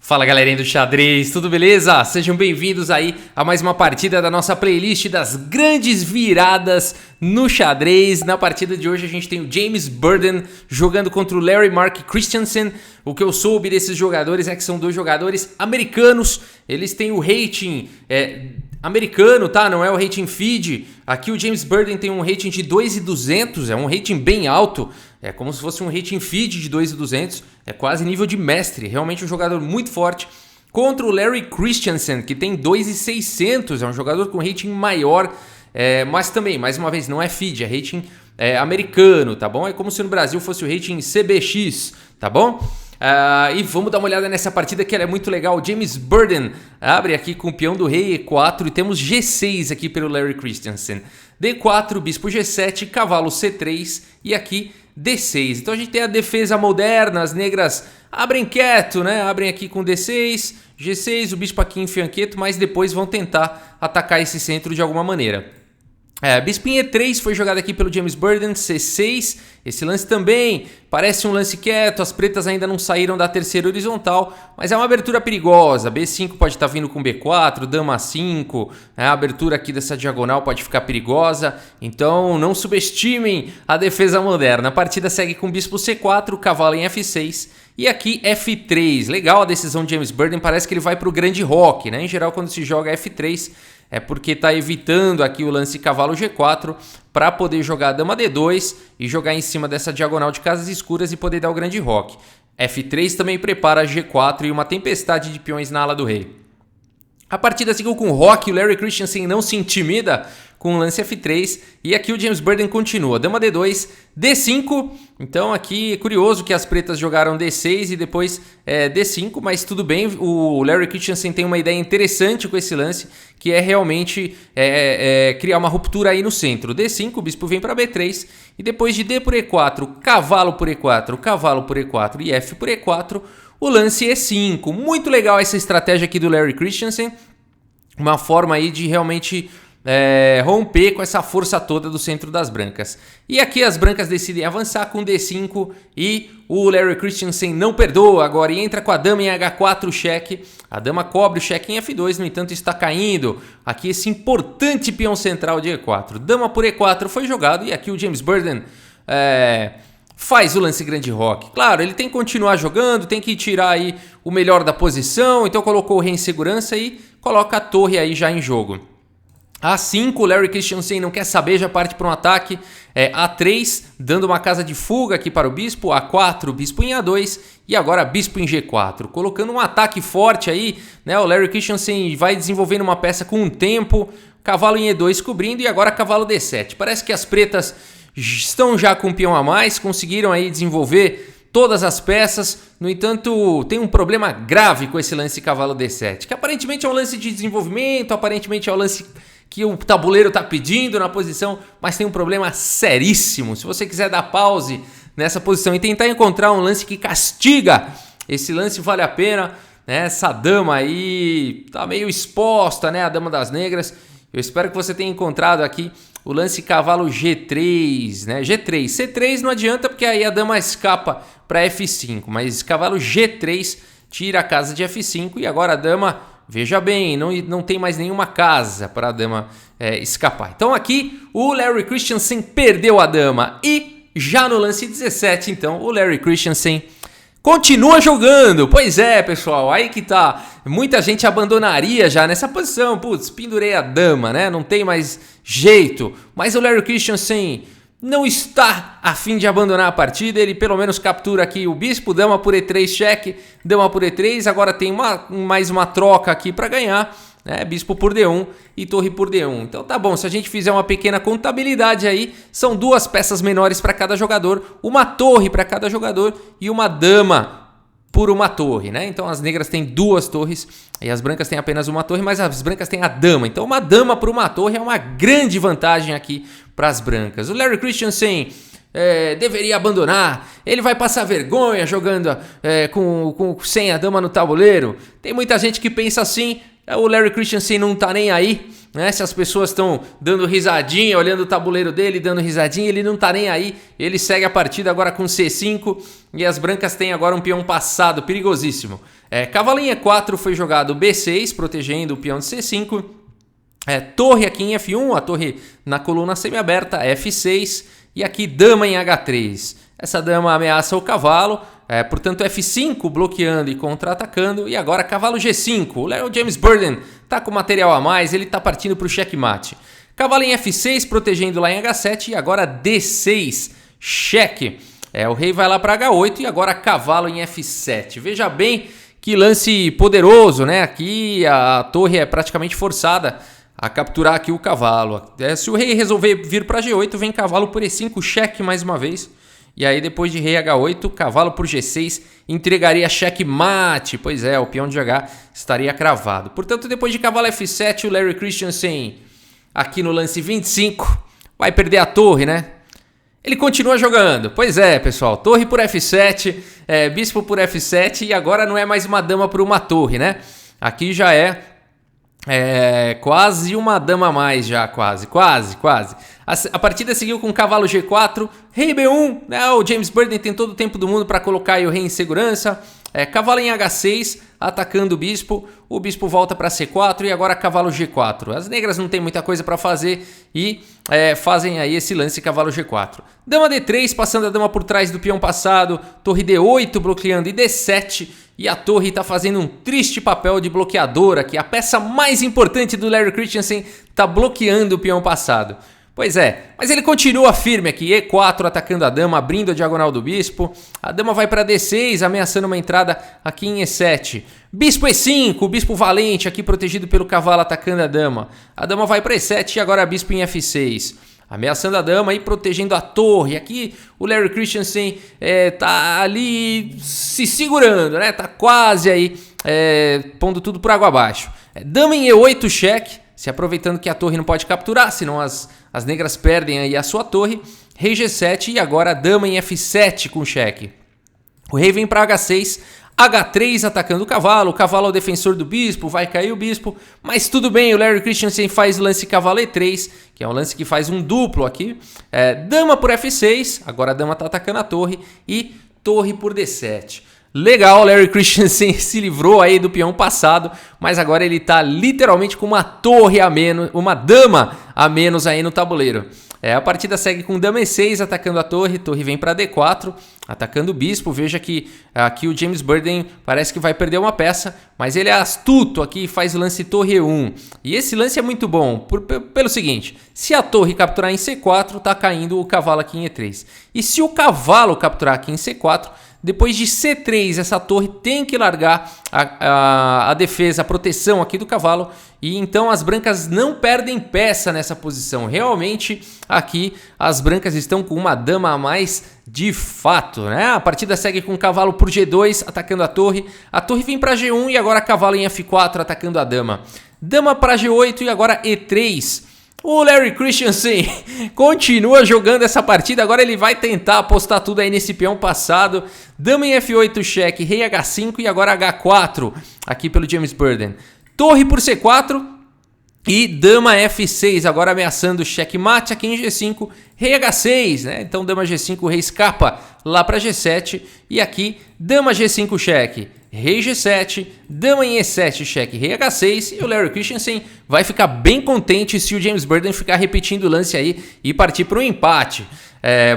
Fala galerinha do xadrez, tudo beleza? Sejam bem-vindos aí a mais uma partida da nossa playlist das grandes viradas no xadrez. Na partida de hoje a gente tem o James Burden jogando contra o Larry Mark Christensen. O que eu soube desses jogadores é que são dois jogadores americanos. Eles têm o rating americano, tá? Não é o rating feed. Aqui o James Burden tem um rating de 2.200, é um rating bem alto. É como se fosse um rating feed de 2.200, é quase nível de mestre, realmente um jogador muito forte. Contra o Larry Christensen, que tem 2.600, é um jogador com rating maior, mas também, mais uma vez, não é feed, é rating americano, tá bom? É como se no Brasil fosse o rating CBX, tá bom? E vamos dar uma olhada nessa partida que ela é muito legal. James Burden abre aqui com o peão do rei E4 e temos G6 aqui pelo Larry Christensen. D4, bispo G7, cavalo C3 e aqui D6. Então a gente tem a defesa moderna, as negras abrem quieto, né? Abrem aqui com D6, G6, o bispo aqui enfia quieto, mas depois vão tentar atacar esse centro de alguma maneira. Bispo em E3 foi jogado aqui pelo James Burden, C6, esse lance também parece um lance quieto, as pretas ainda não saíram da terceira horizontal, mas é uma abertura perigosa, B5 pode estar vindo com B4, dama 5, a abertura aqui dessa diagonal pode ficar perigosa, então não subestimem a defesa moderna. A partida segue com bispo C4, cavalo em F6 e aqui F3, legal a decisão de James Burden, parece que ele vai para o grande roque, né? Em geral quando se joga F3, é porque está evitando aqui o lance cavalo G4 para poder jogar dama D2 e jogar em cima dessa diagonal de casas escuras e poder dar o grande roque. F3 também prepara G4 e uma tempestade de peões na ala do rei. A partida seguiu com roque, o Larry Christensen não se intimida com o lance F3 e aqui o James Burden continua, dama D2, D5, então aqui é curioso que as pretas jogaram D6 e depois D5, mas tudo bem, o Larry Christensen tem uma ideia interessante com esse lance, que é realmente criar uma ruptura aí no centro. D5, o bispo vem para B3 e depois de D por E4, cavalo por E4, cavalo por E4 e F por E4, o lance E5. Muito legal essa estratégia aqui do Larry Christensen, uma forma aí de realmente romper com essa força toda do centro das brancas. E aqui as brancas decidem avançar com D5 e o Larry Christensen não perdoa agora e entra com a dama em H4 cheque. A dama cobre o cheque em F2, no entanto está caindo aqui esse importante peão central de E4. Dama por E4 foi jogado e aqui o James Burden faz o lance grande roque. Claro, ele tem que continuar jogando, tem que tirar aí o melhor da posição, então colocou o rei em segurança e coloca a torre aí já em jogo. A5, o Larry Christensen não quer saber, já parte para um ataque. A3, dando uma casa de fuga aqui para o bispo. A4, bispo em A2 e agora bispo em G4. Colocando um ataque forte aí, né? O Larry Christensen vai desenvolvendo uma peça com um tempo. Cavalo em E2 cobrindo e agora cavalo D7. Parece que as pretas estão já com um peão a mais, conseguiram aí desenvolver todas as peças. No entanto, tem um problema grave com esse lance cavalo D7, que aparentemente é um lance de desenvolvimento, aparentemente é um lance que o tabuleiro está pedindo na posição, mas tem um problema seríssimo. Se você quiser dar pause nessa posição e tentar encontrar um lance que castiga esse lance, vale a pena, né? Essa dama aí tá meio exposta, né? A dama das negras. Eu espero que você tenha encontrado aqui o lance cavalo G3, né? G3, C3 não adianta porque aí a dama escapa para F5, mas cavalo G3 tira a casa de F5 e agora a dama, veja bem, não tem mais nenhuma casa para a dama escapar. Então aqui o Larry Christensen perdeu a dama e já no lance 17, então o Larry Christensen continua jogando. Pois é, pessoal, aí que tá. Muita gente abandonaria já nessa posição. Putz, pendurei a dama, né? Não tem mais jeito. Mas o Larry Christensen não está a fim de abandonar a partida. Ele pelo menos captura aqui o bispo, dama por E3 cheque, dama por E3. Agora tem mais uma troca aqui para ganhar, né? Bispo por D1 e torre por D1. Então tá bom, se a gente fizer uma pequena contabilidade aí, são duas peças menores para cada jogador, uma torre para cada jogador e uma dama por uma torre, né? Então as negras têm duas torres e as brancas têm apenas uma torre, mas as brancas têm a dama. Então uma dama por uma torre é uma grande vantagem aqui para as brancas. O Larry Christensen deveria abandonar, ele vai passar vergonha jogando sem a dama no tabuleiro. Tem muita gente que pensa assim. O Larry Christensen não tá nem aí, né? Se as pessoas estão dando risadinha, olhando o tabuleiro dele, dando risadinha, ele não tá nem aí. Ele segue a partida agora com C5 e as brancas têm agora um peão passado, perigosíssimo. Cavalo em E4 foi jogado B6, protegendo o peão de C5. Torre aqui em F1, a torre na coluna semiaberta, F6. E aqui dama em H3. Essa dama ameaça o cavalo, portanto F5 bloqueando e contra-atacando. E agora cavalo G5. O James Burden está com material a mais, ele está partindo para o checkmate. Cavalo em F6 protegendo lá em H7 e agora D6, cheque. O rei vai lá para H8 e agora cavalo em F7. Veja bem que lance poderoso, né? Aqui a torre é praticamente forçada a capturar aqui o cavalo. Se o rei resolver vir para G8, vem cavalo por E5, cheque mais uma vez. E aí depois de rei H8, cavalo por G6, entregaria checkmate. Pois é, o peão de H estaria cravado. Portanto, depois de cavalo F7, o Larry Christensen, aqui no lance 25, vai perder a torre, né? Ele continua jogando. Pois é, pessoal, torre por F7, bispo por F7 e agora não é mais uma dama por uma torre, né? Aqui já quase uma dama a mais já, quase. A partida seguiu com cavalo G4, rei B1, né? O James Burden tem todo o tempo do mundo para colocar aí o rei em segurança. Cavalo em H6, atacando o bispo volta para C4 e agora cavalo G4. As negras não tem muita coisa para fazer e fazem aí esse lance cavalo G4. Dama D3, passando a dama por trás do peão passado, torre D8 bloqueando e D7. E a torre está fazendo um triste papel de bloqueadora aqui. A peça mais importante do Larry Christensen está bloqueando o peão passado. Pois é, mas ele continua firme aqui. E4 atacando a dama, abrindo a diagonal do bispo. A dama vai para D6, ameaçando uma entrada aqui em E7. Bispo E5, o bispo valente aqui protegido pelo cavalo atacando a dama. A dama vai para E7 e agora bispo em F6. Ameaçando a dama e protegendo a torre. Aqui o Larry Christensen tá ali se segurando, né? Tá quase aí pondo tudo por água abaixo. Dama em E8 cheque, se aproveitando que a torre não pode capturar, senão as negras perdem aí a sua torre. Rei G7 e agora dama em F7 com cheque. O rei vem para H6. H3 atacando o cavalo é o defensor do bispo, vai cair o bispo, mas tudo bem, o Larry Christensen faz o lance cavalo E3, que é um lance que faz um duplo aqui, dama por F6, agora a dama está atacando a torre, e torre por D7. Legal, Larry Christensen se livrou aí do peão passado, mas agora ele está literalmente com uma torre a menos, uma dama a menos aí no tabuleiro. A partida segue com dama E6 atacando a torre vem para D4, atacando o bispo. Veja que aqui o James Burden parece que vai perder uma peça, mas ele é astuto aqui e faz o lance torre E1. E esse lance é muito bom, pelo seguinte, se a torre capturar em C4, tá caindo o cavalo aqui em E3. E se o cavalo capturar aqui em C4, depois de C3, essa torre tem que largar a defesa, a proteção aqui do cavalo. E então as brancas não perdem peça nessa posição. Realmente aqui as brancas estão com uma dama a mais de fato, né? A partida segue com o cavalo por G2 atacando a torre. A torre vem para G1 e agora cavalo em F4 atacando a dama. Dama para G8 e agora E3. O Larry Christensen continua jogando essa partida, agora ele vai tentar apostar tudo aí nesse peão passado. Dama em F8 cheque, rei H5 e agora H4 aqui pelo James Burden. Torre por C4 e dama F6, agora ameaçando checkmate aqui em G5, rei H6, né? Então dama G5, o rei escapa lá para G7 e aqui dama G5 cheque. Rei G7, dama em E7, cheque, rei H6 e o Larry Christensen vai ficar bem contente se o James Burden ficar repetindo o lance aí e partir para um empate.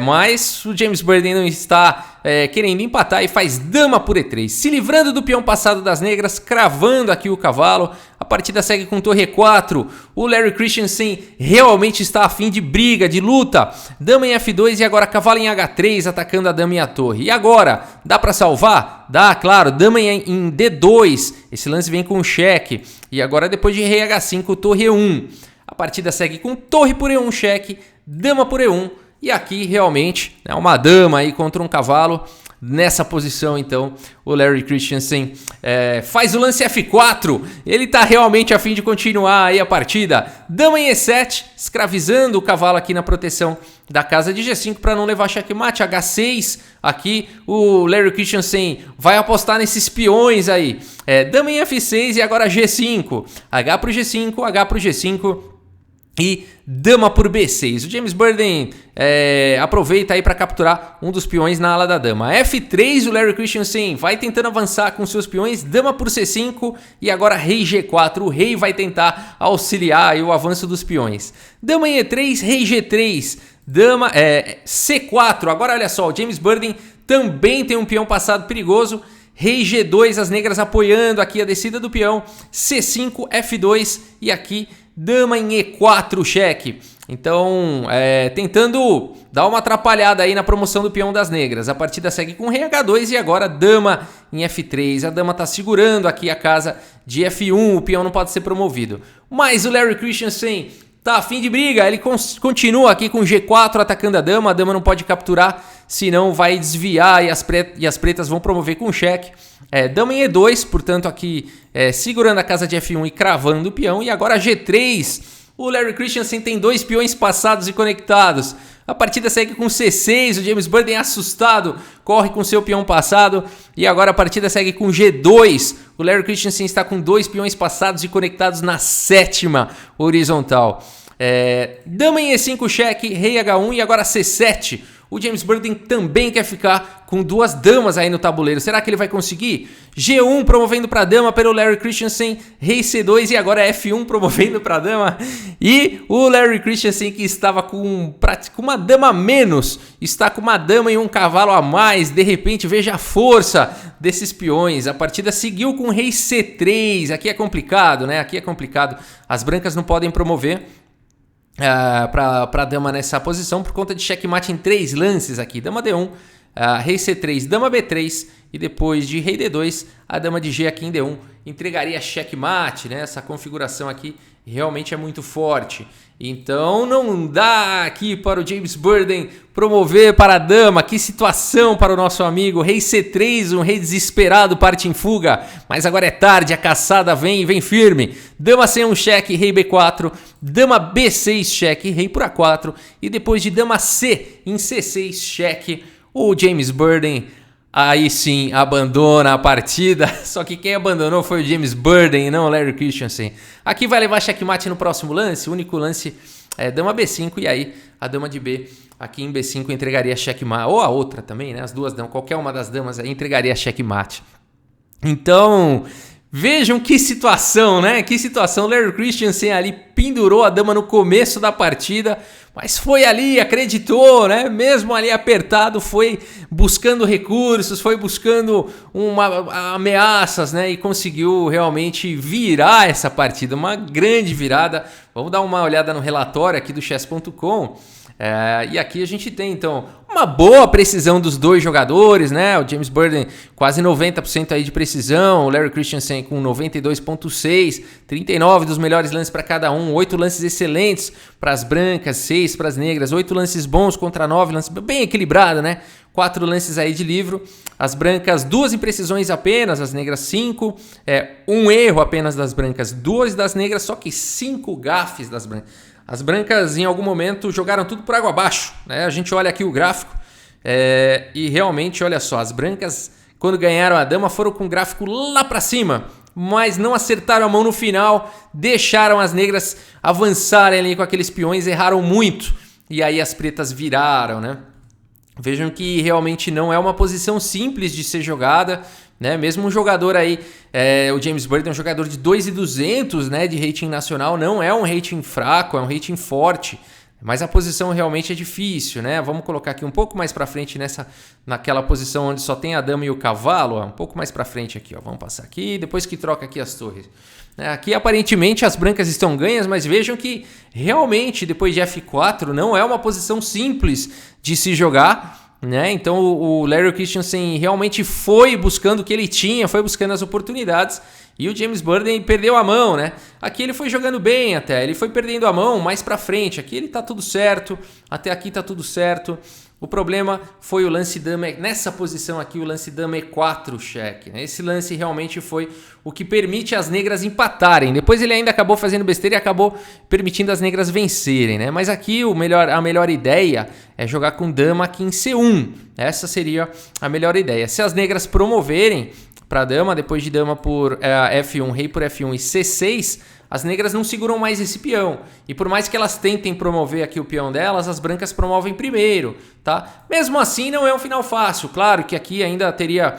Mas o James Burden não está querendo empatar e faz dama por E3, se livrando do peão passado das negras, cravando aqui o cavalo. A partida segue com torre E4. O Larry Christensen realmente está a fim de briga, de luta. Dama em F2 e agora cavalo em H3 atacando a dama e a torre. E agora, dá para salvar? Dá, claro. Dama em D2. Esse lance vem com cheque. E agora depois de rei H5, torre E1. A partida segue com torre por E1 cheque, dama por E1. E aqui realmente uma dama aí contra um cavalo. Nessa posição, então, o Larry Christensen faz o lance F4. Ele está realmente a fim de continuar aí a partida. Dama em E7, escravizando o cavalo aqui na proteção da casa de G5 para não levar checkmate. H6, aqui o Larry Christensen vai apostar nesses peões aí. Dama em F6 e agora G5. H para o G5, H para o G5. e dama por B6. O James Burden aproveita aí para capturar um dos peões na ala da dama. F3, o Larry Christensen vai tentando avançar com seus peões, dama por C5 e agora rei G4. O rei vai tentar auxiliar aí o avanço dos peões. Dama em E3, rei G3, dama C4. Agora olha só, o James Burden também tem um peão passado perigoso. Rei G2, as negras apoiando aqui a descida do peão. C5, F2 e aqui dama em E4, cheque. Então, tentando dar uma atrapalhada aí na promoção do peão das negras. A partida segue com rei H2 e agora dama em F3. A dama está segurando aqui a casa de F1, o peão não pode ser promovido. Mas o Larry Christensen tá a fim de briga, ele continua aqui com G4 atacando a dama não pode capturar, senão vai desviar e as pretas vão promover com cheque. Dama em E2, portanto aqui segurando a casa de F1 e cravando o peão. E agora G3, o Larry Christensen tem 2 peões passados e conectados. A partida segue com C6, o James Burden assustado corre com seu peão passado. E agora a partida segue com G2, o Larry Christensen está com 2 peões passados e conectados na 7ª horizontal. Dama em E5, cheque, rei H1 e agora C7. O James Burden também quer ficar com 2 damas aí no tabuleiro. Será que ele vai conseguir? G1 promovendo para dama pelo Larry Christensen, rei C2 e agora F1 promovendo para dama. E o Larry Christensen, que estava com uma dama a menos, está com uma dama e um cavalo a mais. De repente, veja a força desses peões. A partida seguiu com rei C3. Aqui é complicado, né? Aqui é complicado. As brancas não podem promover para dama nessa posição por conta de checkmate em 3 lances aqui. Dama D1, rei C3, dama B3 e depois de rei D2, a dama de G aqui em D1 entregaria checkmate, né? Essa configuração aqui realmente é muito forte. Então não dá aqui para o James Burden promover para a dama. Que situação para o nosso amigo. Rei C3, um rei desesperado parte em fuga. Mas agora é tarde, a caçada vem e vem firme. Dama C1 cheque, rei B4. Dama B6 cheque, rei por A4. E depois de dama C em C6 cheque, o James Burden aí sim abandona a partida. Só que quem abandonou foi o James Burden e não o Larry Christensen. Aqui vai levar checkmate no próximo lance. O único lance é dama B5 e aí a dama de B aqui em B5 entregaria checkmate. Ou a outra também, né? As duas damas, qualquer uma das damas aí entregaria checkmate. Então, vejam que situação, né? Que situação. Larry Christensen ali pendurou a dama no começo da partida, mas foi ali, acreditou, né? Mesmo ali apertado, foi buscando recursos, foi buscando ameaças, né? E conseguiu realmente virar essa partida, uma grande virada. Vamos dar uma olhada no relatório aqui do chess.com. E aqui a gente tem, então, uma boa precisão dos dois jogadores, né? O James Burden quase 90% aí de precisão, o Larry Christensen com 92,6%, 39 dos melhores lances para cada um, 8 lances excelentes para as brancas, 6 para as negras, 8 lances bons contra 9 lances, bem equilibrado, né? 4 lances aí de livro, as brancas 2 imprecisões apenas, as negras 5, um erro apenas das brancas, 2 das negras, só que 5 gafes das brancas. As brancas, em algum momento, jogaram tudo por água abaixo, né? A gente olha aqui o gráfico e realmente, olha só, as brancas, quando ganharam a dama, foram com o gráfico lá para cima, mas não acertaram a mão no final, deixaram as negras avançarem ali com aqueles peões, erraram muito, e aí as pretas viraram, né? Vejam que realmente não é uma posição simples de ser jogada, né? Mesmo um jogador aí, o James Burden é um jogador de 2.200, né, de rating nacional, não é um rating fraco, é um rating forte, mas a posição realmente é difícil, né? Vamos colocar aqui um pouco mais para frente naquela posição onde só tem a dama e o cavalo, ó, um pouco mais para frente aqui, ó. Vamos passar aqui, depois que troca aqui as torres. Aqui aparentemente as brancas estão ganhas, mas vejam que realmente depois de F4 não é uma posição simples de se jogar, né? Então o Larry Christensen realmente foi buscando o que ele tinha, foi buscando as oportunidades e o James Burden perdeu a mão, né? Aqui ele foi jogando bem até, ele foi perdendo a mão mais pra frente, aqui ele tá tudo certo, até aqui tá tudo certo. O problema foi o lance dama, nessa posição aqui, o lance dama E4 cheque, né? Esse lance realmente foi o que permite as negras empatarem. Depois ele ainda acabou fazendo besteira e acabou permitindo as negras vencerem, né? Mas aqui a melhor ideia é jogar com dama aqui em C1. Essa seria a melhor ideia. Se as negras promoverem para dama, depois de dama por F1, rei por F1 e C6, as negras não seguram mais esse peão. E por mais que elas tentem promover aqui o peão delas, as brancas promovem primeiro, tá? Mesmo assim, não é um final fácil. Claro que aqui ainda teria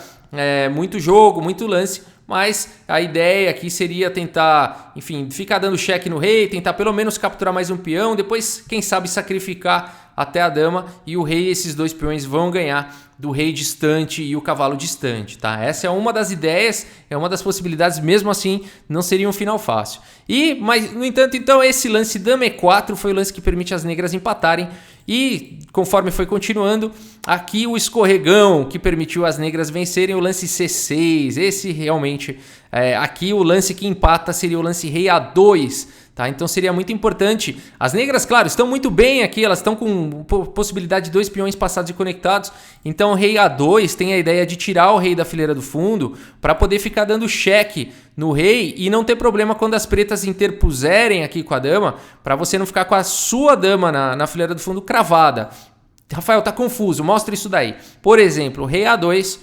muito jogo, muito lance, mas a ideia aqui seria tentar, enfim, ficar dando cheque no rei, tentar pelo menos capturar mais um peão, depois, quem sabe, sacrificar até a dama e o rei, esses dois peões vão ganhar do rei distante e o cavalo distante, tá? Essa é uma das ideias, é uma das possibilidades, mesmo assim, não seria um final fácil. Mas, no entanto, então, esse lance dama E4 foi o lance que permite as negras empatarem e, conforme foi continuando, aqui o escorregão que permitiu as negras vencerem o lance C6, esse realmente, aqui o lance que empata seria o lance rei A2, tá? Então seria muito importante. As negras, claro, estão muito bem aqui, elas estão com possibilidade de 2 peões passados e conectados. Então o rei A2 tem a ideia de tirar o rei da fileira do fundo para poder ficar dando cheque no rei e não ter problema quando as pretas interpuserem aqui com a dama, para você não ficar com a sua dama na fileira do fundo cravada. Rafael, tá confuso, mostra isso daí. Por exemplo, rei A2,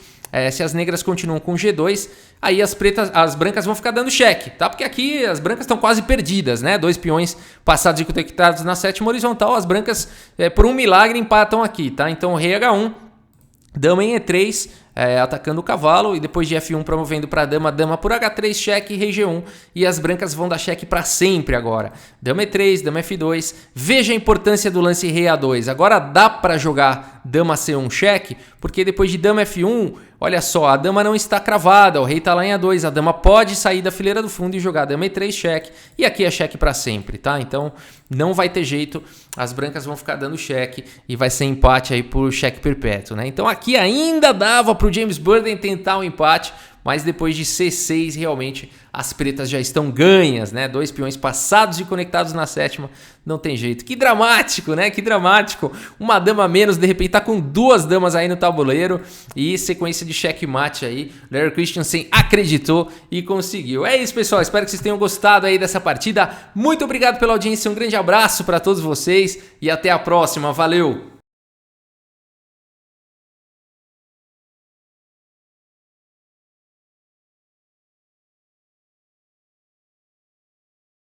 se as negras continuam com G2, aí as brancas vão ficar dando cheque, tá? Porque aqui as brancas estão quase perdidas, né? 2 peões passados e conectados na sétima horizontal, as brancas, por um milagre, empatam aqui, tá? Então, rei H1, dama em E3, atacando o cavalo, e depois de F1 promovendo para dama, dama por H3, cheque, rei G1, e as brancas vão dar cheque para sempre agora. Dama E3, dama F2, veja a importância do lance rei A2, agora dá para jogar dama C1 cheque, porque depois de dama F1, olha só, a dama não está cravada, o rei está lá em A2, a dama pode sair da fileira do fundo e jogar dama E3 cheque, e aqui é cheque para sempre, tá? Então não vai ter jeito, as brancas vão ficar dando cheque e vai ser empate aí por cheque perpétuo, né? Então aqui ainda dava para o James Burden tentar um empate, mas depois de C6 realmente as pretas já estão ganhas, né? 2 peões passados e conectados na sétima, não tem jeito. Que dramático, né? Que dramático. Uma dama a menos, de repente tá com 2 damas aí no tabuleiro e sequência de checkmate aí. Larry Christensen acreditou e conseguiu. É isso, pessoal. Espero que vocês tenham gostado aí dessa partida. Muito obrigado pela audiência, um grande abraço para todos vocês e até a próxima. Valeu!